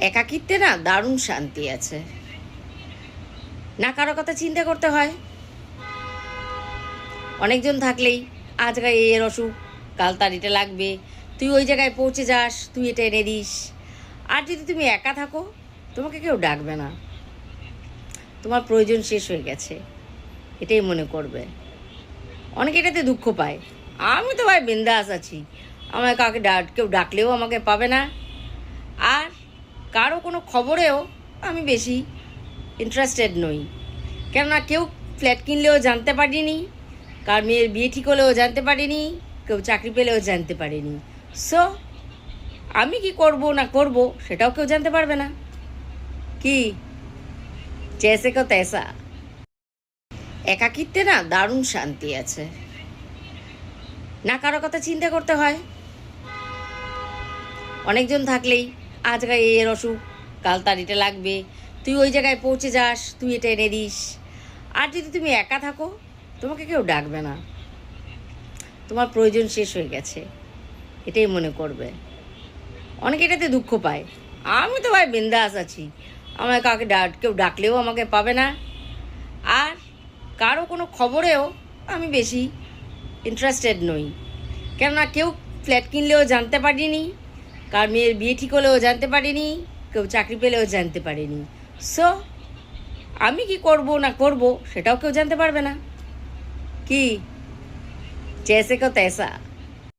একাকিত্বে না দারুণ শান্তি আছে। না কারো কথা চিন্তা করতে হয়। অনেকজন থাকলেই আজ এর অসুখ, কাল তার এটা লাগবে, তুই ওই জায়গায় পৌঁছে যাস, তুই এটা এনে দিস। আর যদি তুমি একা থাকো, তোমাকে কেউ ডাকবে না, তোমার প্রয়োজন শেষ হয়ে গেছে এটাই মনে করবে। অনেকে এটাতে দুঃখ পায়। আমি তো ভাই বিন্দাস আছি, আমায় কাউকে কেউ ডাকলেও আমাকে পাবে না। আর কারো কোনো খবরেও আমি বেশি ইন্টারেস্টেড নই, কেননা কেউ ফ্ল্যাট কিনলেও জানতে পারিনি, কার মেয়ের বিয়ে ঠিক হলেও জানতে পারিনি, কেউ চাকরি পেলেও জানতে পারিনি। সো আমি কি করব না করব সেটাও কেউ জানতে পারবে না। কি জেসে কো তেসা। একাকিত্বে না দারুণ শান্তি আছে। না কারো কথা চিন্তা করতে হয়। অনেকজন থাকলেই আজ এর অসুখ, কাল তার এটা লাগবে, তুই ওই জায়গায় পৌঁছে যাস, তুই এটা এনে দিস। আর যদি তুমি একা থাকো, তোমাকে কেউ ডাকবে না, তোমার প্রয়োজন শেষ হয়ে গেছে এটাই মনে করবে। অনেকে এটাতে দুঃখ পায়। আমি তো ভাই বিন্দাস আছি, আমায় কাউকে কেউ ডাকলেও আমাকে পাবে না। আর কারো কোনো খবরেও আমি বেশি ইন্টারেস্টেড নই, কেননা কেউ ফ্ল্যাট কিনলেও জানতে পারিনি, কার মেয়ের বিয়ে ঠিক হলেও জানতে পারিনি, কেউ চাকরি পেলেও জানতে পারিনি। সো আমি কি করব না করব সেটাও কেউ জানতে পারবে না। কি জেসে কো তেসা।